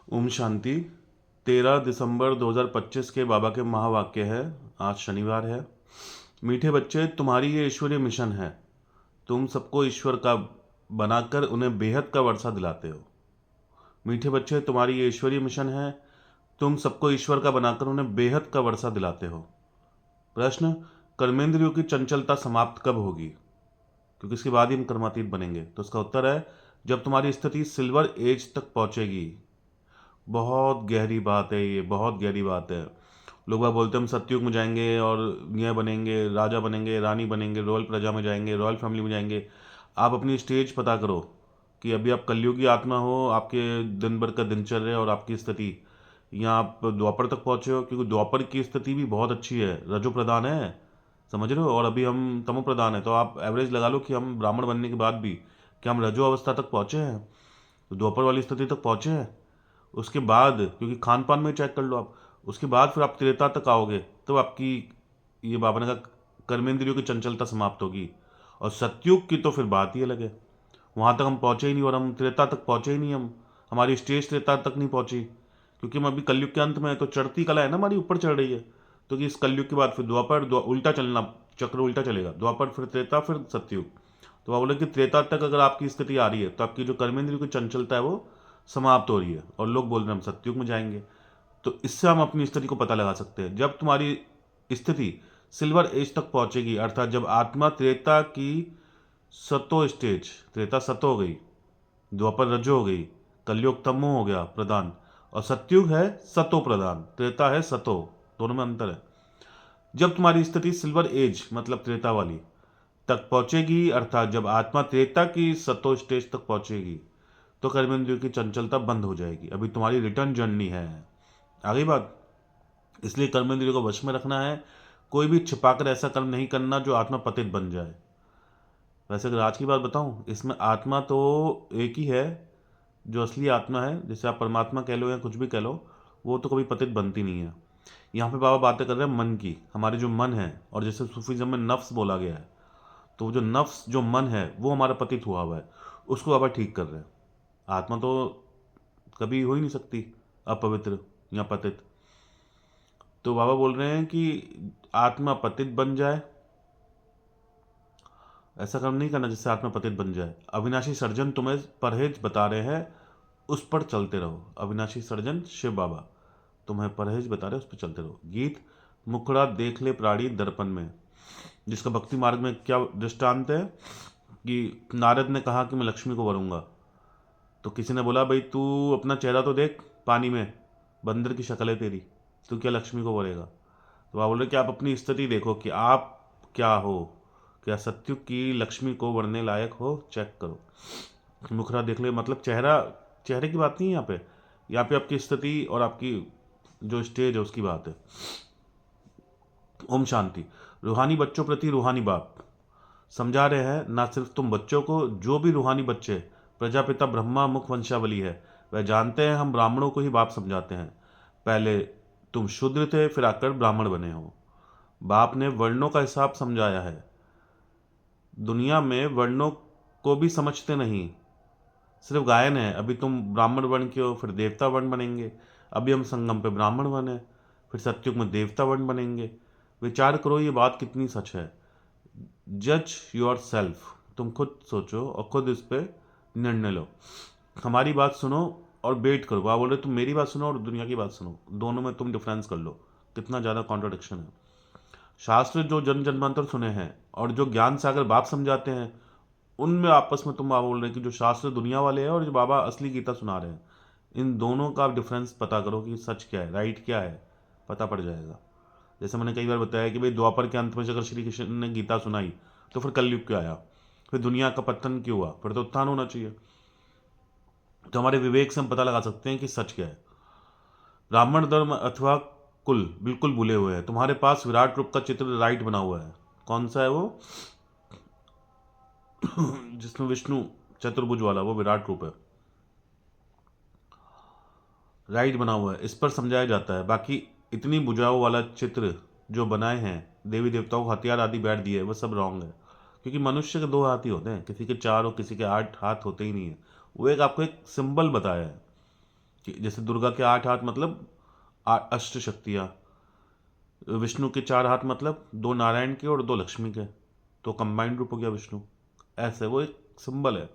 ओम शांति। 13 दिसंबर 2025 के बाबा के महावाक्य है। आज शनिवार है। मीठे बच्चे, तुम्हारी ये ईश्वरीय मिशन है। तुम सबको ईश्वर का बनाकर उन्हें बेहद का वर्षा दिलाते हो। मीठे बच्चे, तुम्हारी ये ईश्वरीय मिशन है। तुम सबको ईश्वर का बनाकर उन्हें बेहद का वर्षा दिलाते हो। प्रश्न: कर्मेंद्रियों की चंचलता समाप्त कब होगी? क्योंकि इसके बाद ही हम कर्मातीत बनेंगे। तो इसका उत्तर है, जब तुम्हारी स्थिति सिल्वर एज तक पहुंचेगी। बहुत गहरी बात है ये, बहुत गहरी बात है। लोग बाग बोलते हैं हम सतयुग में जाएंगे और यह बनेंगे, राजा बनेंगे, रानी बनेंगे, रॉयल प्रजा में जाएंगे, रॉयल फैमिली में जाएंगे। आप अपनी स्टेज पता करो कि अभी आप कलयुगी आत्मा हो, आपके दिन भर का दिनचर्या और आपकी स्थिति, यहाँ आप द्वापर तक पहुँचे हो। क्योंकि द्वापर की स्थिति भी बहुत अच्छी है, रजो प्रधान है, समझ रहे हो, और अभी हम तमो प्रधान है। तो आप एवरेज लगा लो कि हम ब्राह्मण बनने के बाद भी क्या हम रजो अवस्था तक पहुँचे हैं, तो द्वापर वाली स्थिति तक पहुँचे हैं। उसके बाद क्योंकि खान पान में चेक कर लो आप, उसके बाद फिर आप त्रेता तक आओगे तो आपकी, ये बाबा ने कहा, कर्मेंद्रियों की चंचलता समाप्त होगी। और सतयुग की तो फिर बात ही अलग है। वहाँ तक हम पहुँचे ही नहीं, और हम त्रेता तक पहुँचे ही नहीं। हम हमारी स्टेज त्रेता तक नहीं पहुँची, क्योंकि हम अभी कलयुग के अंत में है। तो चढ़ती कला है ना हमारी, ऊपर चढ़ रही है। तो कि इस कलयुग के बाद फिर द्वापर, उल्टा चलना, चक्र उल्टा चलेगा। द्वापर, फिर त्रेता, फिर सतयुग। तो आप बोले कि त्रेता तक अगर आपकी स्थिति आ रही है तो आपकी जो कर्मेंद्रियों की चंचलता है वो समाप्त हो रही है, और लोग बोल रहे हैं हम सतयुग में जाएंगे। तो इससे हम अपनी स्थिति को पता लगा सकते हैं। जब तुम्हारी स्थिति सिल्वर एज तक पहुंचेगी, अर्थात जब आत्मा त्रेता की सतो स्टेज, त्रेता सतो हो गई, द्वापर रजो हो गई, कलयुग तमो हो गया प्रधान, और सतयुग है सतो प्रधान, त्रेता है सतो, दोनों में अंतर है। जब तुम्हारी स्थिति सिल्वर एज मतलब त्रेता वाली तक पहुंचेगी, अर्थात जब आत्मा त्रेता की सतो स्टेज तक पहुंचेगी, तो कर्मेंद्रियों की चंचलता बंद हो जाएगी। अभी तुम्हारी रिटर्न जर्नी है, आगे बात। इसलिए कर्मेंद्रियों को वश में रखना है। कोई भी छिपाकर ऐसा कर्म नहीं करना जो आत्मा पतित बन जाए। वैसे अगर आज की बात बताऊं, इसमें आत्मा तो एक ही है, जो असली आत्मा है, जैसे आप परमात्मा कह लो या कुछ भी कह लो, वो तो कभी पतित बनती नहीं है। यहाँ पे बाबा बातें कर रहे हैं मन की, हमारे जो मन है, और जैसे सूफीज़्म में नफ्स बोला गया है, तो जो नफ्स, जो मन है, वो हमारा पतित हुआ हुआ है, उसको बाबा ठीक कर रहे हैं। आत्मा तो कभी हो ही नहीं सकती अपवित्र या पतित। तो बाबा बोल रहे हैं कि आत्मा पतित बन जाए, ऐसा कर्म नहीं करना जिससे आत्मा पतित बन जाए। अविनाशी सर्जन तुम्हें परहेज बता रहे हैं, उस पर चलते रहो। अविनाशी सर्जन शिव बाबा तुम्हें परहेज बता रहे हैं, उस पर चलते रहो। गीत: मुखड़ा देख ले प्राणी दर्पण में, जिसका भक्ति मार्ग में क्या दृष्टांत है कि नारद ने कहा कि मैं लक्ष्मी को वरूंगा, तो किसी ने बोला भाई तू अपना चेहरा तो देख पानी में, बंदर की शक्ल है तेरी, तू क्या लक्ष्मी को वरेगा? तो आप बोल रहे कि आप अपनी स्थिति देखो कि आप क्या हो, क्या सत्युग की लक्ष्मी को वरने लायक हो, चेक करो। मुखरा देख ले मतलब चेहरा, चेहरे की बात नहीं है यहाँ पे, यहाँ पे आपकी स्थिति और आपकी जो स्टेज है उसकी बात है। ओम शांति। रूहानी बच्चों प्रति रूहानी बाप समझा रहे हैं, ना सिर्फ तुम बच्चों को, जो भी रूहानी बच्चे प्रजापिता ब्रह्मा मुख वंशावली है, वह जानते हैं हम ब्राह्मणों को ही बाप समझाते हैं। पहले तुम शूद्र थे, फिर आकर ब्राह्मण बने हो। बाप ने वर्णों का हिसाब समझाया है। दुनिया में वर्णों को भी समझते नहीं, सिर्फ गायन है। अभी तुम ब्राह्मण वर्ण के हो, फिर देवता वर्ण बनेंगे। अभी हम संगम पे ब्राह्मण बने, फिर सत्युग में देवता वर्ण बनेंगे। विचार करो ये बात कितनी सच है। जज योर सेल्फ, तुम खुद सोचो और खुद इस पर निर्णय लो। हमारी बात सुनो और वेट करो। आप बोल रहे तुम मेरी बात सुनो और दुनिया की बात सुनो, दोनों में तुम डिफरेंस कर लो, कितना ज़्यादा कॉन्ट्रोडिक्शन है। शास्त्र जो जन्म जन्मांतर सुने हैं और जो ज्ञान सागर बाप समझाते हैं, उनमें आपस में तुम आप बोल रहे कि जो शास्त्र दुनिया वाले हैं और जो बाबा असली गीता सुना रहे हैं, इन दोनों का डिफरेंस पता करो कि सच क्या है, राइट क्या है, पता पड़ जाएगा। जैसे मैंने कई बार बताया कि भाई द्वापर के अंत में अगर श्री कृष्ण ने गीता सुनाई तो फिर कलयुग क्यों आया, फिर दुनिया का पतन क्यों हुआ, फिर तो उत्थान होना चाहिए। तो हमारे विवेक से हम पता लगा सकते हैं कि सच क्या है। ब्राह्मण धर्म अथवा कुल बिल्कुल भूले हुए हैं। तुम्हारे पास विराट रूप का चित्र राइट बना हुआ है। कौन सा है वो? जिसमें विष्णु चतुर्भुज वाला, वो विराट रूप है, राइट बना हुआ है, इस पर समझाया जाता है। बाकी इतनी भुजाओं वाला चित्र जो बनाए हैं देवी देवताओं को हथियार आदि बैठ दिए, वह सब रॉन्ग है। क्योंकि मनुष्य के दो हाथ ही होते हैं, किसी के चार और किसी के 8 हाथ होते ही नहीं है। वो एक आपको एक सिंबल बताया है। जैसे दुर्गा के 8 हाथ मतलब अष्ट शक्तियाँ, विष्णु के 4 हाथ मतलब 2 नारायण के और 2 लक्ष्मी के, तो कंबाइंड रूप हो गया विष्णु। ऐसे वो एक सिंबल है।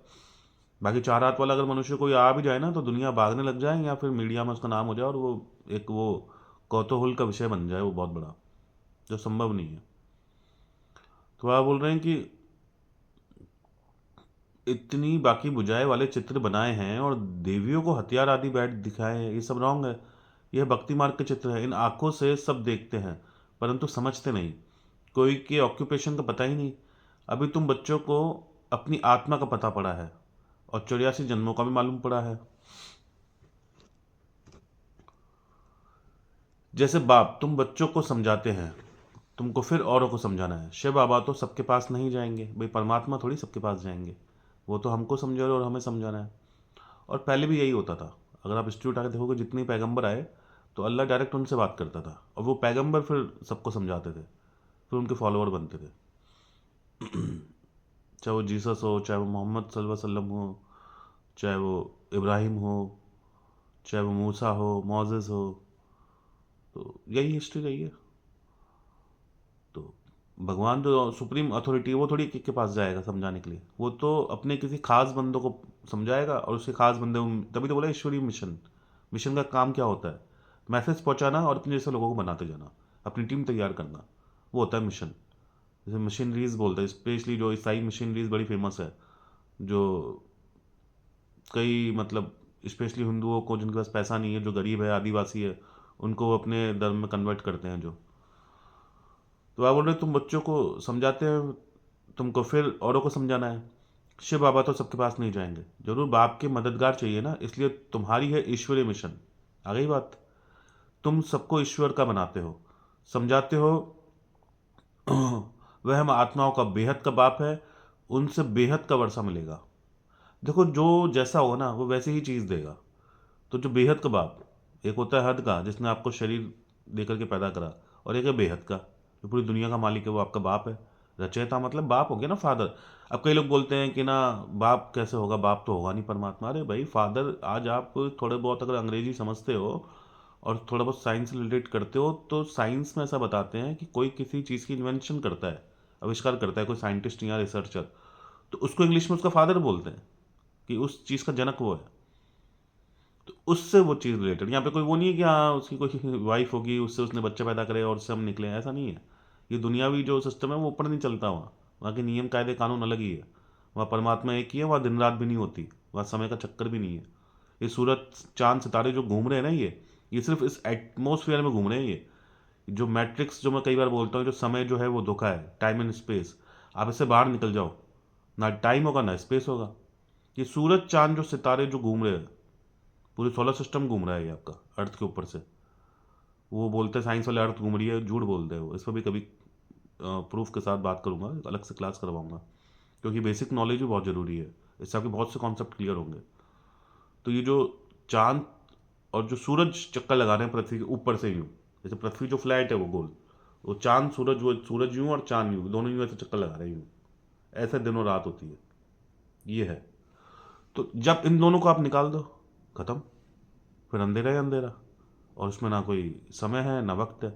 बाकी 4 हाथ वाला अगर मनुष्य कोई आ भी जाए ना तो दुनिया भागने लग जाए, या फिर मीडिया में उसका नाम हो जाए और वो एक वो कौतूहल का विषय बन जाए, वो बहुत बड़ा, जो संभव नहीं है। तो आप बोल रहे हैं कि इतनी बाकी बुझाए वाले चित्र बनाए हैं और देवियों को हथियार आदि बैठ दिखाए हैं, ये सब रॉन्ग है। यह भक्ति मार्ग के चित्र है। इन आंखों से सब देखते हैं परंतु समझते नहीं। कोई के ऑक्यूपेशन का पता ही नहीं। अभी तुम बच्चों को अपनी आत्मा का पता पड़ा है और 84 जन्मों का भी मालूम पड़ा है। जैसे बाप तुम बच्चों को समझाते हैं, तुमको फिर औरों को समझाना है। शिव बाबा तो सबके पास नहीं जाएंगे भाई, परमात्मा थोड़ी सबके पास जाएंगे। वो तो हमको समझा रहे और हमें समझाना है। और पहले भी यही होता था। अगर आप हिस्ट्री उठा के देखोगे, जितने पैगंबर आए तो अल्लाह डायरेक्ट उनसे बात करता था और वो पैगंबर फिर सबको समझाते थे, फिर उनके फॉलोअर बनते थे। चाहे वो जीसस हो, चाहे वो मोहम्मद सल्लल्लाहु अलैहि वसल्लम हो, चाहे वो इब्राहिम हो, चाहे वो मूसा हो, मोजेस हो, तो यही हिस्ट्री रही है। तो भगवान जो सुप्रीम अथॉरिटी है वो थोड़ी किसी के पास जाएगा समझाने के लिए, वो तो अपने किसी खास बंदों को समझाएगा और उसके खास बंदे। तभी तो बोला ईश्वरीय मिशन। मिशन का काम क्या होता है? मैसेज पहुंचाना और अपने जैसे लोगों को बनाते जाना, अपनी टीम तैयार करना, वो होता है मिशन। जैसे मशीनरीज बोलते हैं, स्पेशली जो ईसाई मशीनरीज बड़ी फेमस है, जो कई मतलब स्पेशली हिंदुओं को जिनके पास पैसा नहीं है, जो गरीब है, आदिवासी है, उनको वो अपने धर्म में कन्वर्ट करते हैं जो। तो आप बोल रहे तुम बच्चों को समझाते हैं, तुमको फिर औरों को समझाना है। शिव बाबा तो सबके पास नहीं जाएंगे, जरूर बाप के मददगार चाहिए ना, इसलिए तुम्हारी है ईश्वरीय मिशन। आ गई बात। तुम सबको ईश्वर का बनाते हो, समझाते हो। वह हम आत्माओं का बेहद का बाप है, उनसे बेहद का वर्षा मिलेगा। देखो, जो जैसा होगा ना वो वैसी ही चीज़ देगा। तो जो बेहद का बाप, एक होता है हद का जिसने आपको शरीर देकर के पैदा करा, और एक है बेहद का जो पूरी दुनिया का मालिक है, वो आपका बाप है। रचयिता मतलब बाप हो गया ना, फादर। अब कई लोग बोलते हैं कि ना बाप कैसे होगा, बाप तो होगा नहीं परमात्मा। अरे भाई फादर, आज आप थोड़े बहुत अगर अंग्रेजी समझते हो और थोड़ा बहुत साइंस से रिलेट करते हो, तो साइंस में ऐसा बताते हैं कि कोई किसी चीज़ की इन्वेंशन करता है, आविष्कार करता है कोई साइंटिस्ट या रिसर्चर, तो उसको इंग्लिश में उसका फादर बोलते हैं, कि उस चीज़ का जनक वो है। तो उससे वो चीज़ रिलेटेड, यहाँ पे कोई वो नहीं है कि हाँ उसकी कोई वाइफ होगी, उससे उसने बच्चे पैदा करे और उससे हम निकले, ऐसा नहीं है। ये दुनियावी जो सिस्टम है वो ऊपर नहीं चलता। वहाँ के नियम कायदे कानून अलग ही है। वहाँ परमात्मा एक ही है, वहाँ दिन रात भी नहीं होती, वहाँ समय का चक्कर भी नहीं है। ये सूरज चांद सितारे जो घूम रहे हैं ना, ये सिर्फ इस एटमोसफियर में घूम रहे हैं। ये जो मैट्रिक्स जो मैं कई बार बोलता हूँ, जो समय जो है वो धोखा है, टाइम एंड स्पेस। आप इससे बाहर निकल जाओ, ना टाइम होगा ना स्पेस होगा। ये सूरज चांद जो सितारे जो घूम रहे हैं, पूरे सोलर सिस्टम घूम रहा है ये आपका अर्थ के ऊपर से। वो बोलते हैं साइंस वाले अर्थ घूम रही है, झूठ बोलते हैं वो। इस पर भी कभी प्रूफ के साथ बात करूंगा, अलग से क्लास करवाऊंगा, क्योंकि बेसिक नॉलेज भी बहुत ज़रूरी है। इससे आपके बहुत से कॉन्सेप्ट क्लियर होंगे। तो ये जो चांद और जो सूरज चक्कर लगा रहे हैं पृथ्वी के ऊपर से यूँ, जैसे पृथ्वी जो फ्लैट है वो गोल, वो चांद सूरज, वो सूरज यूँ और चांद यूँ, दोनों यूँ ऐसे चक्कर लगा रहे हैं यूँ। ऐसे दिनों रात होती है, ये है। तो जब इन दोनों को आप निकाल दो, खत्म, फिर अंधेरा ही अंधेरा। और उसमें ना कोई समय है ना वक्त है।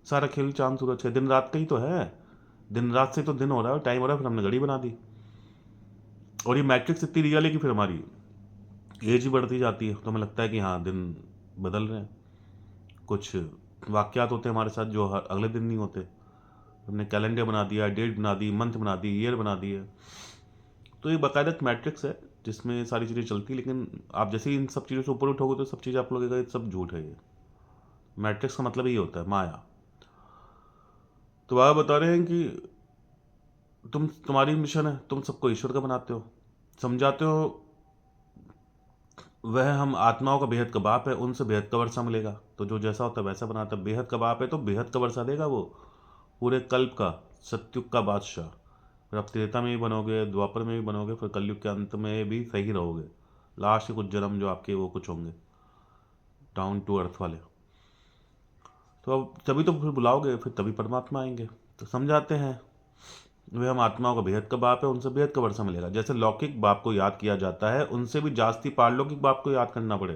सारा खेल चांद सूरज है, दिन रात का ही तो है। दिन रात से तो दिन हो रहा है, टाइम हो रहा है, फिर हमने घड़ी बना दी। और ये मैट्रिक्स इतनी रियल है कि फिर हमारी एज ही बढ़ती जाती है, तो हमें लगता है कि हाँ दिन बदल रहे हैं। कुछ वाक्यात होते हैं हमारे साथ जो अगले दिन नहीं होते। हमने कैलेंडर बना दिया, डेट बना दी, मंथ बना दी, ईयर बना दिए। तो ये बाकायदा मैट्रिक्स है जिसमें ये सारी चीज़ें चलती, लेकिन आप जैसे ही इन सब चीज़ों से ऊपर उठोगे तो सब चीज़ आप लगेगा ये सब झूठ है। ये मैट्रिक्स का मतलब ये होता है माया। तो आप बता रहे हैं कि तुम्हारी मिशन है, तुम सबको ईश्वर का बनाते हो, समझाते हो। वह हम आत्माओं का बेहद का बाप है, उनसे बेहद का वर्षा मिलेगा। तो जो जैसा होता है वैसा बनाता है। बेहद का बाप है तो बेहद का वर्षा देगा वो, पूरे कल्प का, सत्युग का बादशाह। फिर आप त्रेता में भी बनोगे, द्वापर में भी बनोगे, फिर कलयुग के अंत में भी सही रहोगे। लास्ट के कुछ जन्म जो आपके वो कुछ होंगे डाउन टू अर्थ वाले। तो अब तभी तो फिर बुलाओगे, फिर तभी परमात्मा आएंगे। तो समझाते हैं वे हम आत्माओं का बेहद का बाप है, उनसे बेहद का वर्षा मिलेगा। जैसे लौकिक बाप को याद किया जाता है, उनसे भी जास्ती पारलौकिक बाप को याद करना पड़े।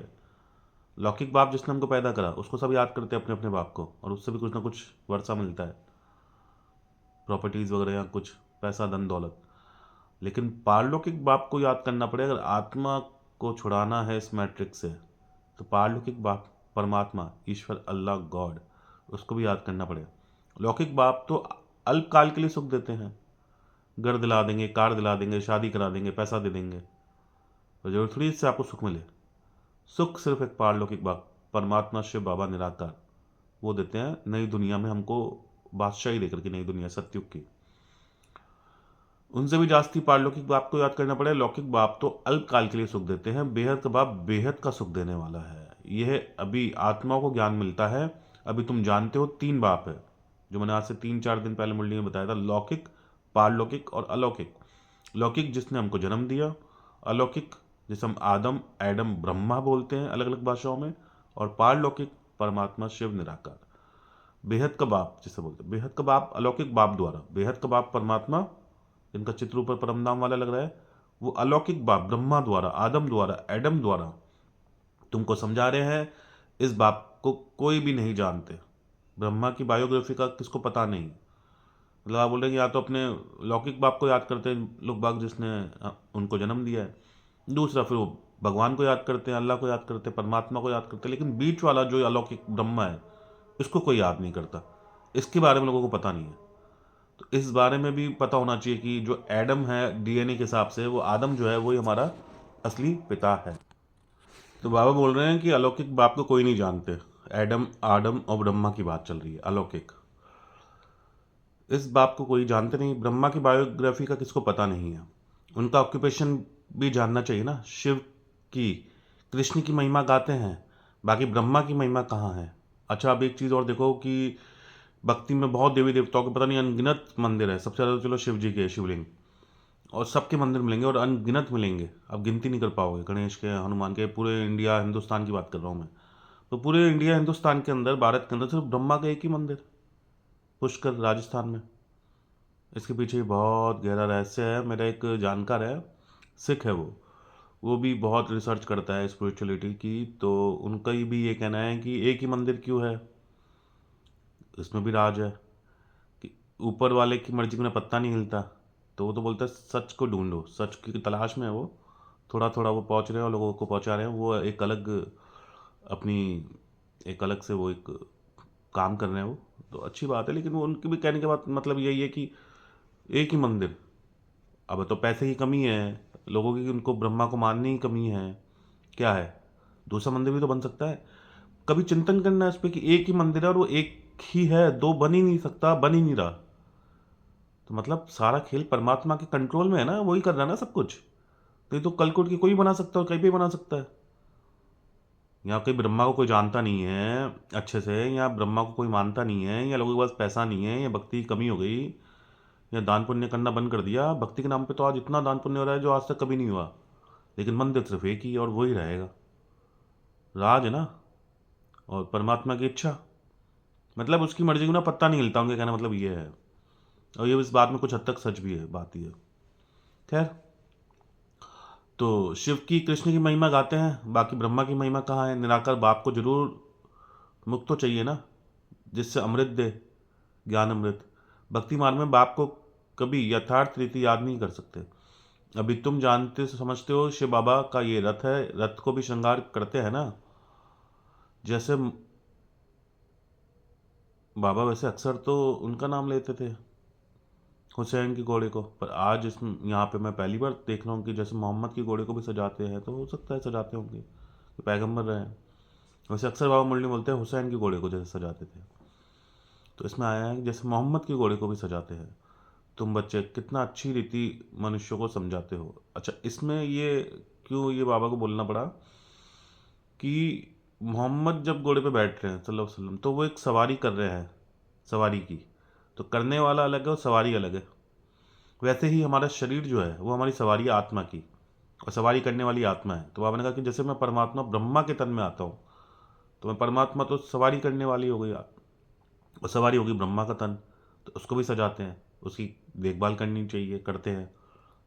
लौकिक बाप जिसने हमको पैदा करा उसको सब याद करते हैं अपने अपने बाप को, और उससे भी कुछ ना कुछ वर्षा मिलता है, प्रॉपर्टीज़ वगैरह या कुछ पैसा धन दौलत। लेकिन पारलौकिक बाप को याद करना पड़ेगा। अगर आत्मा को छुड़ाना है इस मैट्रिक्स से, तो पारलौकिक बाप, परमात्मा, ईश्वर, अल्लाह, गॉड, उसको भी याद करना पड़ेगा। लौकिक बाप तो अल्पकाल के लिए सुख देते हैं, घर दिला देंगे, कार दिला देंगे, शादी करा देंगे, पैसा दे देंगे, तो जरूर थोड़ी इससे आपको सुख मिले। सुख सिर्फ एक पारलौकिक बाप, परमात्मा, शिव बाबा, निराकार, वो देते हैं नई दुनिया में हमको बादशाही देकर के, नई दुनिया सतयुग की। उनसे भी जास्ती पारलौकिक बाप को याद करना पड़े। लौकिक बाप तो अल्पकाल के लिए सुख देते हैं, बेहद का बाप बेहद का सुख देने वाला है। यह अभी आत्माओं को ज्ञान मिलता है। अभी तुम जानते हो 3 बाप है, जो मैंने आज से 3-4 दिन पहले मुरली में बताया था, लौकिक, पारलौकिक और अलौकिक। लौकिक जिसने हमको जन्म दिया, अलौकिक जिसे हम आदम, एडम, ब्रह्मा बोलते हैं अलग अलग भाषाओं में, और पारलौकिक परमात्मा, शिव, निराकार। बेहद का बाप जिसे बोलते हैं, बेहद का बाप अलौकिक बाप द्वारा, बेहद का बाप परमात्मा जिनका चित्र ऊपर परम नाम वाला लग रहा है, वो अलौकिक बाप ब्रह्मा द्वारा, आदम द्वारा, एडम द्वारा तुमको समझा रहे हैं। इस बाप को कोई भी नहीं जानते। ब्रह्मा की बायोग्राफी का किसको पता नहीं। मतलब आप बोल रहे हैं कि या तो अपने लौकिक बाप को याद करते हैं लोग बाग जिसने उनको जन्म दिया है, दूसरा फिर वो भगवान को याद करते हैं, अल्लाह को याद करते हैं, परमात्मा को याद करते हैं, लेकिन बीच वाला जो अलौकिक ब्रह्मा है इसको कोई याद नहीं करता। इसके बारे में लोगों को पता नहीं है। तो इस बारे में भी पता होना चाहिए कि जो एडम है डीएनए के हिसाब से, वो आदम जो है वही हमारा असली पिता है। तो बाबा बोल रहे हैं कि अलौकिक बाप को कोई नहीं जानते। एडम, आदम और ब्रह्मा की बात चल रही है, अलौकिक। इस बाप को कोई जानते नहीं। ब्रह्मा की बायोग्राफी का किसको पता नहीं है। उनका ऑक्यूपेशन भी जानना चाहिए ना। शिव की, कृष्ण की महिमा गाते हैं, बाकी ब्रह्मा की महिमा कहाँ है। अच्छा, अब एक चीज़ और देखो कि भक्ति में बहुत देवी देवताओं के पता नहीं अनगिनत मंदिर है। सबसे ज़्यादा तो चलो शिव जी के शिवलिंग, और सबके मंदिर मिलेंगे और अनगिनत मिलेंगे, अब गिनती नहीं कर पाओगे। गणेश के, हनुमान के, पूरे इंडिया हिंदुस्तान की बात कर रहा हूँ मैं। तो पूरे इंडिया हिंदुस्तान के अंदर, भारत के अंदर सिर्फ ब्रह्मा का एक ही मंदिर, पुष्कर, राजस्थान में। इसके पीछे बहुत गहरा रहस्य है। मेरा एक जानकार है, सिख है वो भी बहुत रिसर्च करता है स्पिरिचुअलिटी की। तो उनका ही भी ये कहना है कि एक ही मंदिर क्यों है, इसमें भी राज है कि ऊपर वाले की मर्जी में पत्ता नहीं हिलता। तो वो तो बोलता है सच को ढूंढो, सच की तलाश में है वो। थोड़ा थोड़ा वो पहुंच रहे हैं और लोगों को पहुंचा रहे हैं। वो एक अलग अपनी, एक अलग से वो एक काम कर रहे हैं वो। तो अच्छी बात है, लेकिन वो उनके भी कहने के बाद मतलब यही है कि एक ही मंदिर। अब तो पैसे की कमी है लोगों की, उनको ब्रह्मा को मानने की कमी है। क्या है, दूसरा मंदिर भी तो बन सकता है। कभी चिंतन करना है इस पर कि एक ही मंदिर है और वो एक ही है, दो बन ही नहीं सकता, बन ही नहीं रहा। तो मतलब सारा खेल परमात्मा के कंट्रोल में है ना, वही कर रहा है ना सब कुछ। तो ये तो कल को उठ के कोई बना सकता है और कहीं भी बना सकता है। यहाँ कहीं ब्रह्मा को कोई जानता नहीं है अच्छे से, या ब्रह्मा को कोई मानता नहीं है, या लोगों के पास पैसा नहीं है, या भक्ति की कमी हो गई, या दान पुण्य करना बंद कर दिया। भक्ति के नाम पे तो आज इतना दान पुण्य हो रहा है जो आज तक कभी नहीं हुआ। लेकिन मंदिर सिर्फ एक ही है और वही रहेगा। राज है ना, और परमात्मा की इच्छा, मतलब उसकी मर्जी को ना पत्ता नहीं हिलता। उनके कहना मतलब ये है, और ये इस बात में कुछ हद तक सच भी है, बात ये है। खैर, तो शिव की, कृष्ण की महिमा गाते हैं, बाकी ब्रह्मा की महिमा कहाँ है। निराकार बाप को जरूर मुक्त तो चाहिए ना, जिससे अमृत दे, ज्ञान अमृत। भक्ति मार्ग में बाप को कभी यथार्थ रीति याद नहीं कर सकते। अभी तुम जानते समझते हो शिव बाबा का ये रथ है, रथ को भी श्रृंगार करते हैं ना। जैसे बाबा वैसे अक्सर तो उनका नाम लेते थे, हुसैन की घोड़े को, पर आज इस यहाँ पे मैं पहली बार देख रहा हूँ कि जैसे मोहम्मद की घोड़े को भी सजाते हैं। तो हो सकता है सजाते होंगे कि पैगंबर रहे हैं। वैसे अक्सर बाबा मुरली बोलते हैं हुसैन की घोड़े को जैसे सजाते थे। तो इसमें आया है कि जैसे मोहम्मद की घोड़े को भी सजाते हैं। तुम बच्चे कितना अच्छी रीति मनुष्य को समझाते हो। अच्छा, इसमें ये क्यों ये बाबा को बोलना पड़ा कि मोहम्मद जब घोड़े पे बैठ रहे हैं सल्लल्लाहु अलैहि वसल्लम, तो वो एक सवारी कर रहे हैं, सवारी की। तो करने वाला अलग है और सवारी अलग है। वैसे ही हमारा शरीर जो है वो हमारी सवारी है आत्मा की, और सवारी करने वाली आत्मा है। तो बाबा ने कहा कि जैसे मैं परमात्मा ब्रह्मा के तन में आता हूँ, तो मैं परमात्मा तो सवारी करने वाली हो गई, और सवारी होगी ब्रह्मा का तन। तो उसको भी सजाते हैं, उसकी देखभाल करनी चाहिए, करते हैं।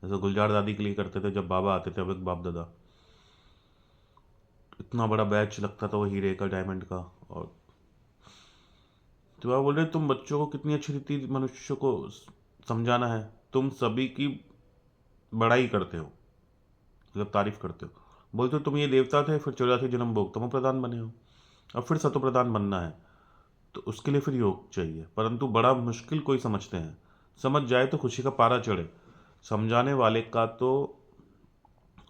जैसे गुलजार दादी के लिए करते थे जब बाबा आते थे, अब एक बाप दादा। इतना बड़ा बैच लगता था वो हीरे का, डायमंड का। और तो आप बोल रहे तुम बच्चों को कितनी अच्छी रीति मनुष्य को समझाना है, तुम सभी की बड़ाई करते हो, मतलब तारीफ करते हो। बोलते हो तुम ये देवता थे, फिर 84 जन्म भोग तमो प्रधान बने हो, अब फिर सतो प्रधान बनना है, तो उसके लिए फिर योग चाहिए, परंतु बड़ा मुश्किल कोई समझते हैं। समझ जाए तो खुशी का पारा चढ़े, समझाने वाले का तो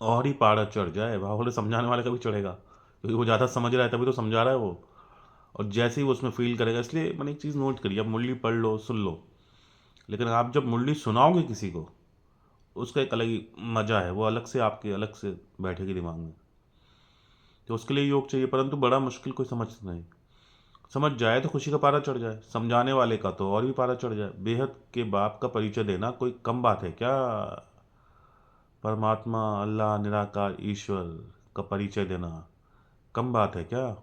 और ही पारा चढ़ जाए। वहाँ बोले समझाने वाले का भी चढ़ेगा, क्योंकि वो ज़्यादा समझ रहा है तभी तो समझा रहा है वो। और जैसे ही वो उसमें फील करेगा, इसलिए मैंने एक चीज़ नोट करी, आप मुरली पढ़ लो, सुन लो, लेकिन आप जब मुरली सुनाओगे किसी को, उसका एक अलग ही मज़ा है, वो अलग से आपके अलग से बैठेगी दिमाग में। तो उसके लिए योग चाहिए, परंतु बड़ा मुश्किल कोई समझता नहीं। समझ जाए तो खुशी का पारा चढ़ जाए, समझाने वाले का तो और भी पारा चढ़ जाए। बेहद के बाप का परिचय देना कोई कम बात है क्या? परमात्मा, अल्लाह, निराकार ईश्वर का परिचय देना कम बात है क्या?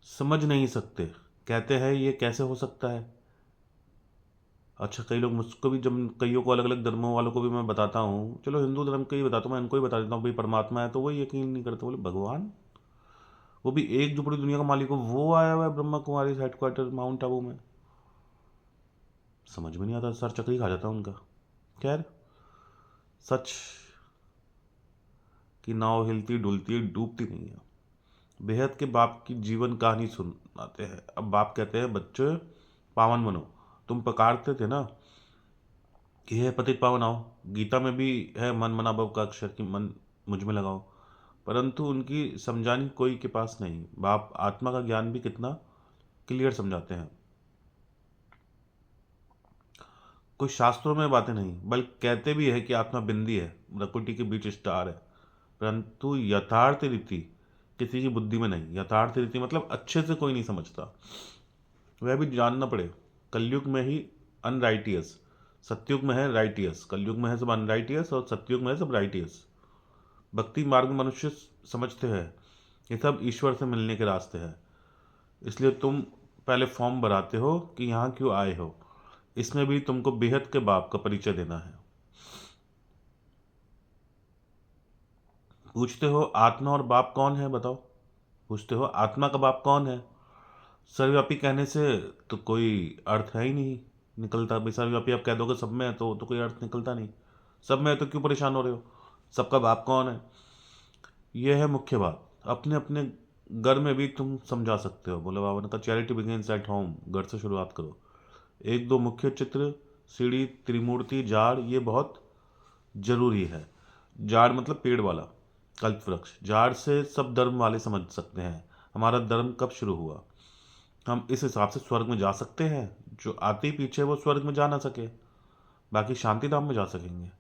समझ नहीं सकते, कहते हैं ये कैसे हो सकता है। अच्छा, कई लोग मुझको भी, जब कईयों को, अलग अलग धर्मों वालों को भी मैं बताता हूँ, चलो हिंदू धर्म का ही बताता हूँ, मैं इनको ही बता देता हूँ भाई परमात्मा है, तो वो यकीन नहीं करते। बोले भगवान, वो भी एक जो पूरी दुनिया का मालिक हो, वो आया हुआ है ब्रह्मा कुमारी हेडक्वार्टर माउंट आबू में। समझ में नहीं आता, सर चक्री खा जाता है उनका। खैर, सच की नाव हिलती डुलती है, डूबती नहीं है। बेहद के बाप की जीवन कहानी सुनाते हैं। अब बाप कहते हैं बच्चे पावन बनो। तुम पकारते थे ना कि हे पतित पावन आओ, गीता में भी है मन मना भव का अक्षर कि मन मुझ में लगाओ, परंतु उनकी समझानी कोई के पास नहीं। बाप आत्मा का ज्ञान भी कितना क्लियर समझाते हैं। कोई शास्त्रों में बातें नहीं, बल्कि कहते भी है कि आत्मा बिंदी है, प्रकृति के बीच स्टार है, परंतु यथार्थ रीति किसी की बुद्धि में नहीं। यथार्थ रीति मतलब अच्छे से कोई नहीं समझता, वह भी जानना पड़े। कलयुग में ही अनराइटियस, सतयुग में है राइटियस। कलयुग में है सब अनराइटियस और सतयुग में है सब राइटियस। भक्ति मार्ग में मनुष्य समझते हैं ये सब ईश्वर से मिलने के रास्ते हैं, इसलिए तुम पहले फॉर्म भराते हो कि यहाँ क्यों आए हो। इसमें भी तुमको बेहद के बाप का परिचय देना है। पूछते हो आत्मा और बाप कौन है, बताओ। पूछते हो आत्मा का बाप कौन है। सर्वव्यापी कहने से तो कोई अर्थ है ही नहीं निकलता भाई। सर्वव्यापी आप कह दोगे सब में है, तो कोई अर्थ निकलता नहीं। सब में है तो क्यों परेशान हो रहे हो। सबका बाप कौन है, ये है मुख्य बात। अपने अपने घर में भी तुम समझा सकते हो। बोले बाबा ने कहा चैरिटी बिगिंस एट होम, घर से शुरुआत करो। एक दो मुख्य चित्र, सीढ़ी, त्रिमूर्ति, जाड़, ये बहुत जरूरी है। जाड़ मतलब पेड़ वाला, कल्प वृक्ष। जाड़ से सब धर्म वाले समझ सकते हैं हमारा धर्म कब शुरू हुआ। हम इस हिसाब से स्वर्ग में जा सकते हैं, जो आते ही पीछे वो स्वर्ग में जा ना सके, बाकी शांति धाम में जा सकेंगे।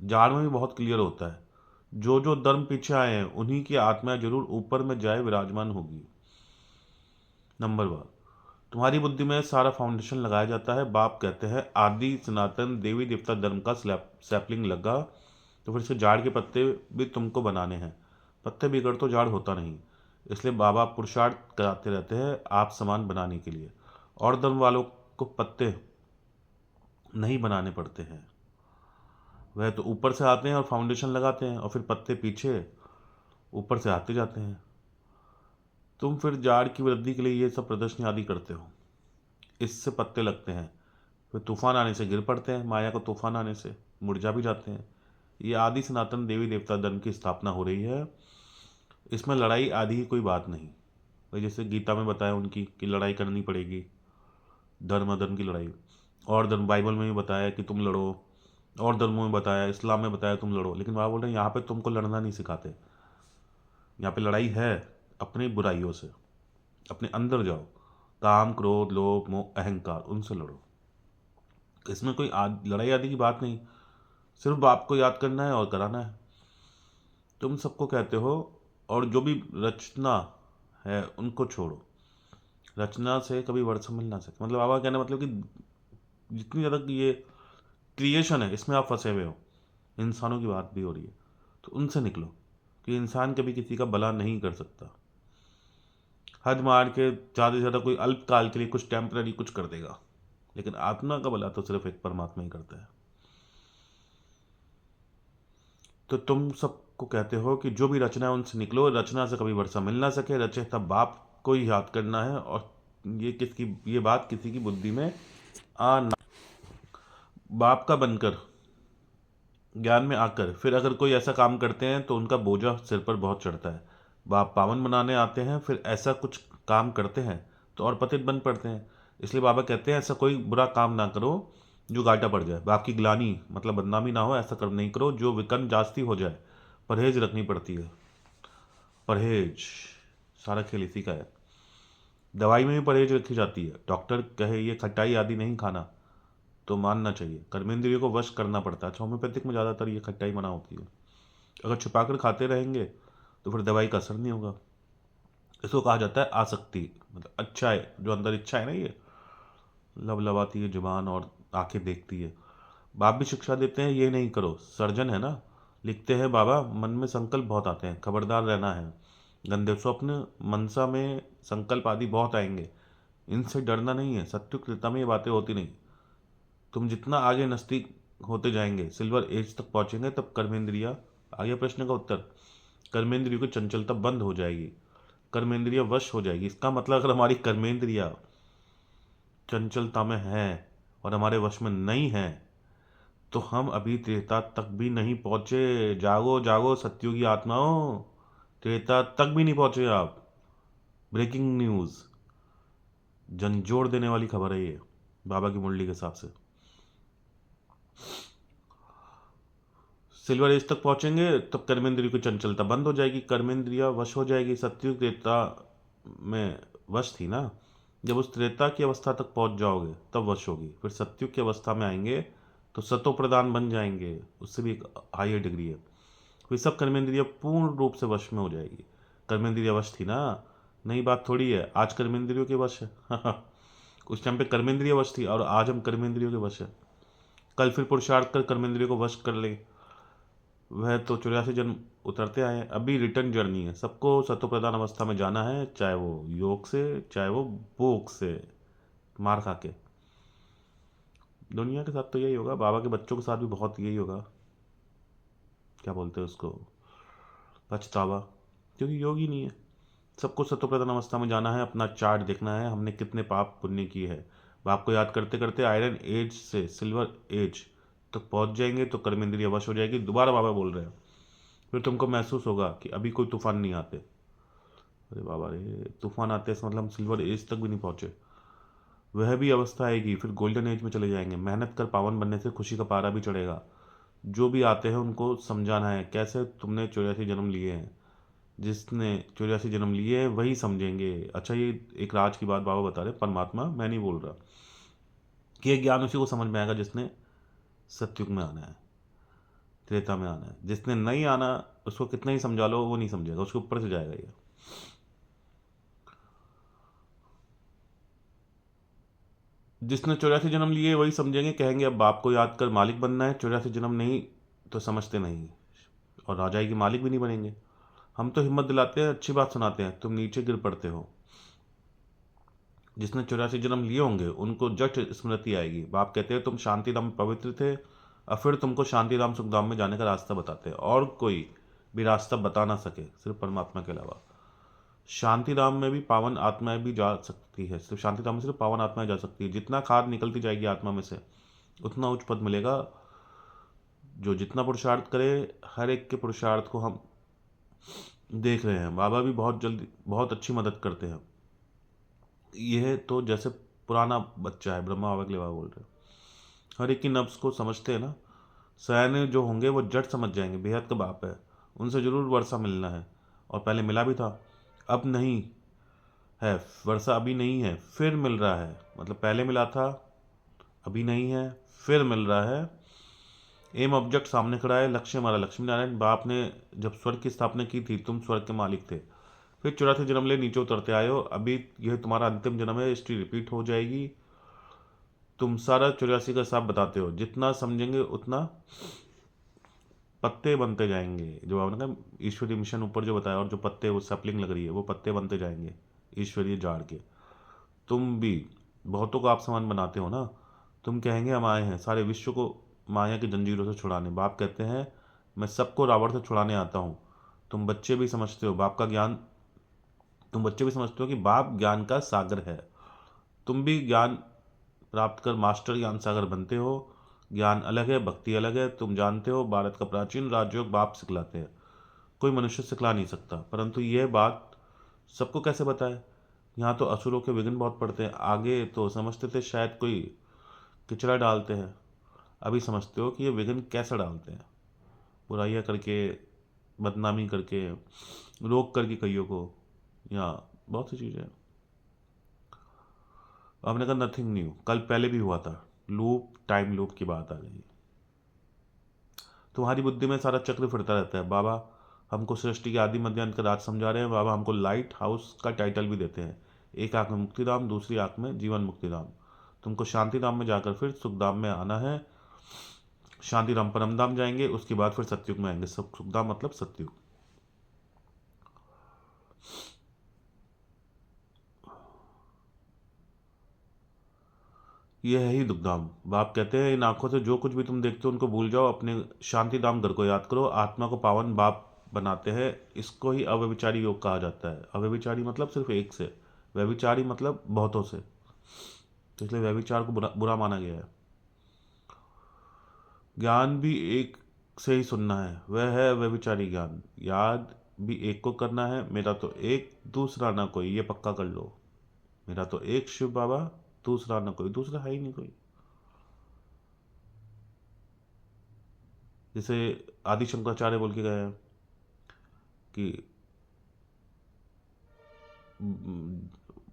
जाड़ में भी बहुत क्लियर होता है, जो जो धर्म पीछे आए हैं उन्हीं की आत्मा जरूर ऊपर में जाए विराजमान होगी। नंबर वन, तुम्हारी बुद्धि में सारा फाउंडेशन लगाया जाता है। बाप कहते हैं आदि सनातन देवी देवता धर्म का सैपलिंग लगा, तो फिर इसके झाड़ के पत्ते भी तुमको बनाने हैं। पत्ते बिगड़ तो झाड़ होता नहीं, इसलिए बाबा पुरुषार्थ कराते रहते हैं आप समान बनाने के लिए। और धर्म वालों को पत्ते नहीं बनाने पड़ते हैं, वह तो ऊपर से आते हैं और फाउंडेशन लगाते हैं, और फिर पत्ते पीछे ऊपर से आते जाते हैं। तुम फिर झाड़ की वृद्धि के लिए ये सब प्रदर्शनी आदि करते हो, इससे पत्ते लगते हैं, फिर तूफान आने से गिर पड़ते हैं, माया को तूफान आने से मुरझा भी जाते हैं। ये आदि सनातन देवी देवता धर्म की स्थापना हो रही है, इसमें लड़ाई आदि की कोई बात नहीं। भाई जैसे गीता में बताया उनकी कि लड़ाई करनी पड़ेगी, धर्म अधर्म की लड़ाई। और धर्म बाइबल में भी बताया कि तुम लड़ो, और धर्मों में बताया, इस्लाम में बताया तुम लड़ो, लेकिन वहाँ बोल रहे हैं यहाँ पे तुमको लड़ना नहीं सिखाते। यहाँ पे लड़ाई है अपनी बुराइयों से। अपने अंदर जाओ, काम क्रोध लोभ मोह अहंकार, उनसे लड़ो। इसमें कोई लड़ाई आदि की बात नहीं, सिर्फ बाप को याद करना है और कराना है। तुम सबको कहते हो, और जो भी रचना है उनको छोड़ो। रचना से कभी वर्ड समझ ना सके, मतलब बाबा कहना मतलब कि जितनी ज़्यादा ये क्रिएशन है इसमें आप फंसे हुए हो, इंसानों की बात भी हो रही है, तो उनसे निकलो कि इंसान कभी किसी का भला नहीं कर सकता। हद मार के ज़्यादा से ज़्यादा कोई अल्पकाल के लिए कुछ टेम्पररी कुछ कर देगा, लेकिन आत्मा का भला तो सिर्फ एक परमात्मा ही करता है। तो तुम सब को कहते हो कि जो भी रचना है उनसे निकलो, रचना से कभी वर्षा मिल ना सके, रचे तब बाप को ही याद करना है। और ये बात किसी की बुद्धि में आ ना। बाप का बनकर, ज्ञान में आकर फिर अगर कोई ऐसा काम करते हैं तो उनका बोझा सिर पर बहुत चढ़ता है। बाप पावन बनाने आते हैं, फिर ऐसा कुछ काम करते हैं तो और पतित बन पड़ते हैं। इसलिए बाबा कहते हैं ऐसा कोई बुरा काम ना करो जो घाटा पड़ जाए, बाप की ग्लानी मतलब बदनामी ना हो, ऐसा कर नहीं करो जो विकर्ण जास्ती हो जाए। परहेज रखनी पड़ती है, परहेज, सारा खेल इसी का है। दवाई में भी परहेज रखी जाती है। डॉक्टर कहे ये खटाई आदि नहीं खाना तो मानना चाहिए, कर्मेंद्रियों को वश करना पड़ता है। अच्छा, होम्योपैथिक में ज़्यादातर ये खटाई मना होती है। अगर छुपाकर खाते रहेंगे तो फिर दवाई का असर नहीं होगा। इसको कहा जाता है आसक्ति, मतलब अच्छा है जो अंदर इच्छा है ना, ये लबलबाती है जुबान और आंखें देखती है। बाप भी शिक्षा देते हैं ये नहीं करो, सर्जन है ना। लिखते हैं बाबा मन में संकल्प बहुत आते हैं, खबरदार रहना है। गंदे स्वप्न मनसा में संकल्प आदि बहुत आएंगे, इनसे डरना नहीं है। सत्युग त्रेता में ये बातें होती नहीं। तुम जितना आगे नज़दीक होते जाएंगे, सिल्वर एज तक पहुंचेंगे, तब कर्मेंद्रिया, आगे प्रश्न का उत्तर, कर्मेंद्रियों की चंचलता बंद हो जाएगी, कर्मेंद्रिया वश हो जाएगी। इसका मतलब अगर हमारी कर्मेंद्रिया चंचलता में है और हमारे वश में नहीं है तो हम अभी त्रेता तक भी नहीं पहुंचे। जागो जागो सत्युगी आत्माओं, त्रेता तक भी नहीं पहुंचे आप। ब्रेकिंग न्यूज़, झंझोड़ देने वाली खबर है ये बाबा की मुरली के हिसाब से। सिल्वर एज तक पहुंचेंगे तब कर्मेंद्रियों की चंचलता बंद हो जाएगी, कर्मेंद्रिया वश हो जाएगी। सत्युग त्रेता में वश थी ना। जब उस त्रेता की अवस्था तक पहुंच जाओगे तब वश होगी। फिर सत्युग की अवस्था में आएंगे तो सतो प्रदान बन जाएंगे, उससे भी एक हाईयर डिग्री है। फिर सब कर्मेंद्रिया पूर्ण रूप से वश में हो जाएगी। कर्मेंद्रिया वश थी ना, नई बात थोड़ी है। आज कर्मेंद्रियों के वश है उस टाइम पे कर्मेंद्रिय वश थी और आज हम कर्मेंद्रियों के वश है। कल फिर पुरुषार्थ कर कर्मेंद्रियों को वश कर ले। वह तो 84 जन्म उतरते आए हैं, अभी रिटर्न जर्नी है। सबको सत्व प्रधान अवस्था में जाना है, चाहे वो योग से चाहे वो भोग से, मार खा के। दुनिया के साथ तो यही होगा, बाबा के बच्चों के साथ भी बहुत यही होगा। क्या बोलते हैं उसको, पछतावा, क्योंकि योग ही नहीं है। सबको सत्व प्रधान अवस्था में जाना है, अपना चार्ट देखना है हमने कितने पाप पुण्य किए हैं। बाप को याद करते करते आयरन एज से सिल्वर एज तक पहुंच जाएंगे तो कर्मेंद्रिय वश हो जाएगी। दोबारा बाबा बोल रहे हैं, फिर तुमको महसूस होगा कि अभी कोई तूफान नहीं आते। अरे बाबा रे, तूफान आते हैं मतलब हम सिल्वर एज तक भी नहीं पहुंचे। वह भी अवस्था आएगी, फिर गोल्डन एज में चले जाएंगे। मेहनत कर पावन बनने से खुशी का पारा भी चढ़ेगा। जो भी आते हैं उनको समझाना है कैसे तुमने 84 जन्म लिए हैं। जिसने 84 जन्म लिए हैं वही समझेंगे। अच्छा, ये एक राज की बात बाबा बता रहे, परमात्मा, मैं नहीं बोल रहा, कि ये ज्ञान उसी को समझ में आएगा जिसने सत्युग में आना है, त्रेता में आना है। जिसने नहीं आना उसको कितना ही समझा लो वो नहीं समझेगा, उसके ऊपर से जाएगा ये। जिसने 84 जन्म लिए वही समझेंगे, कहेंगे अब बाप को याद कर मालिक बनना है। 84 जन्म नहीं तो समझते नहीं और राजाई के मालिक भी नहीं बनेंगे। हम तो हिम्मत दिलाते हैं, अच्छी बात सुनाते हैं, तुम नीचे गिर पड़ते हो। जिसने 84 जन्म लिए होंगे उनको जट स्मृति आएगी। बाप कहते हैं तुम शांति धाम में पवित्र थे, और फिर तुमको शांति धाम सुख धाम में जाने का रास्ता बताते हैं। और कोई भी रास्ता बता ना सके सिर्फ परमात्मा के अलावा। शांति धाम में भी पावन आत्माएं भी जा सकती है, सिर्फ शांति धाम में सिर्फ पावन आत्माएं जा सकती है। जितना खाद निकलती जाएगी आत्मा में से उतना उच्च पद मिलेगा। जो जितना पुरुषार्थ करे, हर एक के पुरुषार्थ को हम देख रहे हैं। बाबा भी बहुत जल्दी बहुत अच्छी मदद करते हैं। यह तो जैसे पुराना बच्चा है, ब्रह्मा बाबा के लिए बाबा बोल रहे हैं। हर एक की नब्ज को समझते हैं ना। सयाने जो होंगे वो जट समझ जाएंगे बेहद का बाप है, उनसे जरूर वर्षा मिलना है। और पहले मिला भी था, अब नहीं है। वर्षा अभी नहीं है, फिर मिल रहा है। मतलब पहले मिला था, अभी नहीं है, फिर मिल रहा है। एम ऑब्जेक्ट सामने खड़ा है, लक्ष्य हमारा लक्ष्मी नारायण। बाप ने जब स्वर्ग की स्थापना की थी तुम स्वर्ग के मालिक थे, फिर 84 जन्म ले नीचे उतरते आए हो। अभी यह तुम्हारा अंतिम जन्म है, हिस्ट्री रिपीट हो जाएगी। तुम सारा 84 का हिसाब बताते हो, जितना समझेंगे उतना पत्ते बनते जाएंगे। जो आपने कहा ईश्वरीय मिशन ऊपर जो बताया, और जो पत्ते वो सैपलिंग लग रही है वो पत्ते बनते जाएंगे ईश्वरीय झाड़ के। तुम भी बहुतों को आप समान बनाते हो ना। तुम कहेंगे हम आए हैं सारे विश्व को माया की जंजीरों से छुड़ाने। बाप कहते हैं मैं सबको रावण से छुड़ाने आता हूँ। तुम बच्चे भी समझते हो कि बाप ज्ञान का सागर है। तुम भी ज्ञान प्राप्त कर मास्टर ज्ञान सागर बनते हो। ज्ञान अलग है, भक्ति अलग है। तुम जानते हो भारत का प्राचीन राजयोग बाप सिखलाते हैं, कोई मनुष्य सिखला नहीं सकता। परंतु यह बात सबको कैसे बताए? यहाँ तो असुरों के विघ्न बहुत पड़ते हैं। आगे तो समझते थे शायद कोई किचड़ा डालते हैं, अभी समझते हो कि ये विघ्न कैसे डालते हैं। बुराइयाँ करके, बदनामी करके, रोक करके कईयों को, या बहुत सी चीज़ें। हमने कहा नथिंग न्यू, कल पहले भी हुआ था। लूप, टाइम लूप की बात आ गई। तुम्हारी बुद्धि में सारा चक्र फिरता रहता है। बाबा हमको सृष्टि के आदि मध्य अंत का राज समझा रहे हैं। बाबा हमको लाइट हाउस का टाइटल भी देते हैं। एक आंख में मुक्तिधाम, दूसरी आंख में जीवन मुक्तिधाम। तुमको शांति धाम में जाकर फिर सुखधाम में आना है। शांति धाम परम धाम जाएंगे, उसके बाद फिर सत्युग में आएंगे। सुखधाम मतलब सत्युग। ये है ही दुखधाम। बाप कहते हैं इन आंखों से जो कुछ भी तुम देखते हो उनको भूल जाओ, अपने शांति धाम घर को याद करो। आत्मा को पावन बाप बनाते हैं। इसको ही अव्यभिचारी योग कहा जाता है। अव्यभिचारी मतलब सिर्फ एक से, व्यभिचारी मतलब बहुतों से। तो इसलिए व्यभिचार को बुरा बुरा माना गया है। ज्ञान भी एक से ही सुनना है, वह है व्यभिचारी ज्ञान। याद भी एक को करना है, मेरा तो एक, दूसरा ना कोई, ये पक्का कर लो। मेरा तो एक शिव बाबा, दूसरा ना कोई, दूसरा है ही नहीं कोई। जैसे आदि शंकराचार्य बोल के गए हैं कि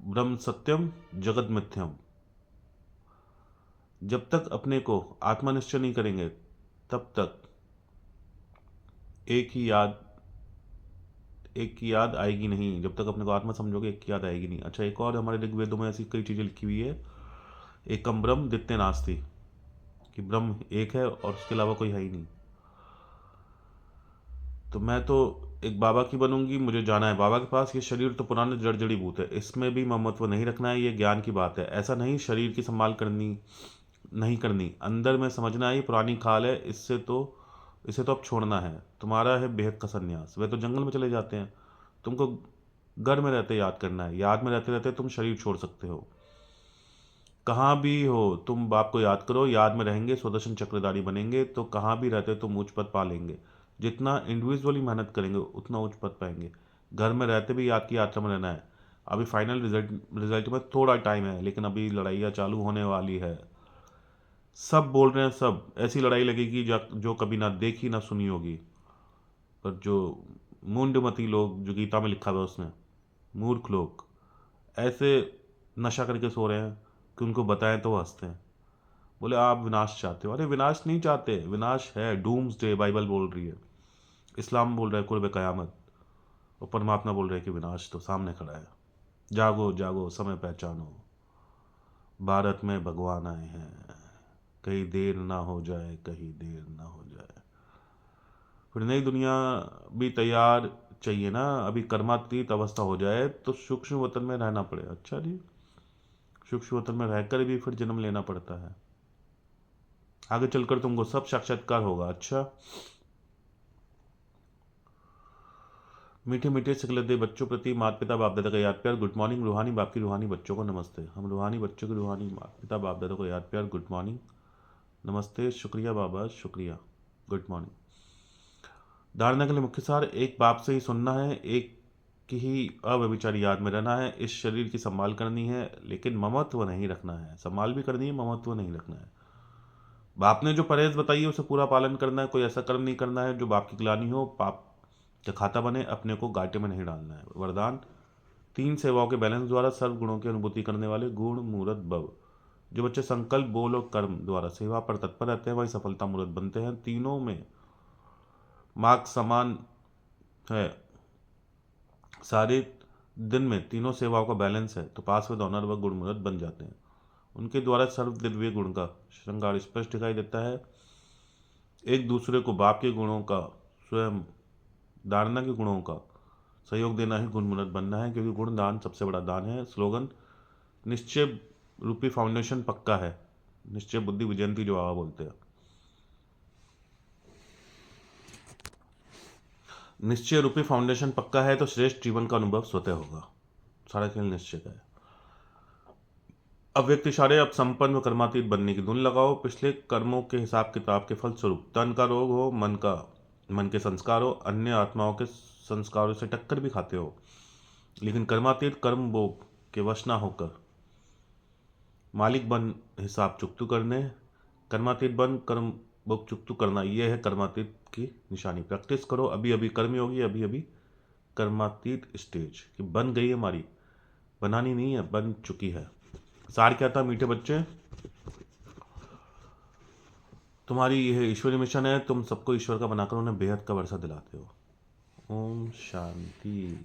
ब्रह्म सत्यम जगत मिथ्यम। जब तक अपने को आत्मनिश्चय नहीं करेंगे तब तक एक की याद आएगी नहीं। जब तक अपने को आत्मा समझोगे एक की याद आएगी नहीं। अच्छा, एक और हमारे ऋग्वेदों में ऐसी कई चीज़ें लिखी हुई है। एकम ब्रह्म द्वितीय नास्ति, कि ब्रह्म एक है और उसके अलावा कोई है ही नहीं। तो मैं तो एक बाबा की बनूंगी, मुझे जाना है बाबा के पास। ये शरीर तो पुराने जड़ जड़ी भूत है, इसमें भी ममत्व नहीं रखना है। ये ज्ञान की बात है। ऐसा नहीं शरीर की संभाल करनी नहीं करनी, अंदर में समझना है ये पुरानी खाल है, इसे तो अब छोड़ना है। तुम्हारा है बेहद का संन्यास। वे तो जंगल में चले जाते हैं, तुमको घर में रहते याद करना है। याद में रहते रहते तुम शरीर छोड़ सकते हो। कहाँ भी हो तुम बाप को याद करो। याद में रहेंगे, सुदर्शन चक्रधारी बनेंगे तो कहाँ भी रहते तुम उच्च पद पा लेंगे। जितना इंडिविजुअली मेहनत करेंगे उतना उच्च पद पाएंगे। घर में रहते भी याद की यात्रा में रहना है। अभी फाइनल रिजल्ट में थोड़ा टाइम है, लेकिन अभी लड़ाइयाँ चालू होने वाली है। सब बोल रहे हैं, सब ऐसी लड़ाई लगेगी जो कभी ना देखी ना सुनी होगी। पर जो मूंडमती लोग, जो गीता में लिखा हुआ है उसमें, मूर्ख लोग ऐसे नशा करके सो रहे हैं कि उनको बताएं तो वो हंसते हैं। बोले आप विनाश चाहते हो। अरे विनाश नहीं चाहते, विनाश है डूम्स डे, बाइबल बोल रही है। इस्लाम बोल रहा है कुर्ब कयामत। और परमात्मा बोल रहे हैं कि विनाश तो सामने खड़ा है। जागो जागो, समय पहचानो, भारत में भगवान आए हैं। कहीं देर ना हो जाए, कहीं देर ना हो जाए। फिर नई दुनिया भी तैयार चाहिए ना। अभी कर्मातीत अवस्था हो जाए तो सूक्ष्म वतन में रहना पड़े। अच्छा जी, सूक्ष्म वतन में रहकर भी फिर जन्म लेना पड़ता है। आगे चलकर तुमको सब साक्षात्कार होगा। अच्छा, मीठे मीठे सिखलते बच्चों प्रति माता पिता बाप दादा का याद प्यार। गुड मॉर्निंग रूहानी बाप की रूहानी बच्चों को नमस्ते। हम रूहानी बच्चों की रूहानी माता पिता बाप दादा को याद प्यार। गुड मॉर्निंग, नमस्ते, शुक्रिया बाबा, शुक्रिया, गुड मॉर्निंग। धारणा के लिए मुख्य सार, एक बाप से ही सुनना है, एक की ही अव्यभिचारी याद में रहना है, इस शरीर की संभाल करनी है, लेकिन ममत्व नहीं रखना है। संभाल भी करनी है, ममत्व नहीं रखना है। बाप ने जो परहेज बताई है उसे पूरा पालन करना है। कोई ऐसा कर्म नहीं करना है जो बाप की गिलानी हो, पाप का खाता बने। अपने को घाटे में नहीं डालना है। वरदान, तीन सेवाओं के बैलेंस द्वारा सर्व गुणों की अनुभूति करने वाले गुण मूर्त भव। जो बच्चे संकल्प, बोल और कर्म द्वारा सेवा पर तत्पर रहते हैं वही सफलता मूर्त बनते हैं। तीनों में मार्क्स समान है। सारे दिन में तीनों सेवाओं का बैलेंस है तो पास विद ऑनर व गुण मूर्त बन जाते हैं। उनके द्वारा सर्व दिव्य गुण का श्रृंगार स्पष्ट दिखाई देता है। एक दूसरे को बाप के गुणों का, स्वयं धारणा के गुणों का सहयोग देना ही गुण मूर्त बनना है, क्योंकि गुण दान सबसे बड़ा दान है। स्लोगन, निश्चय रूपी फाउंडेशन पक्का है। निश्चय बुद्धि विजयंती जो बाबा बोलते हैं। निश्चय रूपी फाउंडेशन पक्का है तो श्रेष्ठ जीवन का अनुभव स्वतः होगा। सारा खेल निश्चय का है। अव्यक्त इशारे अब संपन्न व कर्मातीत बनने की धुन लगाओ। पिछले कर्मों के हिसाब किताब के फलस्वरूप तन का रोग हो, मन के संस्कार हो, अन्य आत्माओं के संस्कारों से टक्कर भी खाते हो, लेकिन कर्मातीत कर्म भोग के वश ना होकर मालिक बन हिसाब चुकतू करने। कर्मातीत बन कर्म भोग चुकतू करना, यह है कर्मातीत की निशानी। प्रैक्टिस करो, अभी अभी कर्म योगी, अभी अभी कर्मातीत स्टेज कि बन गई है हमारी, बनानी नहीं है, बन चुकी है। सार क्या था मीठे बच्चे? तुम्हारी यह ईश्वरीय मिशन है, तुम सबको ईश्वर का बनाकर उन्हें बेहद का वर्षा दिलाते हो। ओम शांति।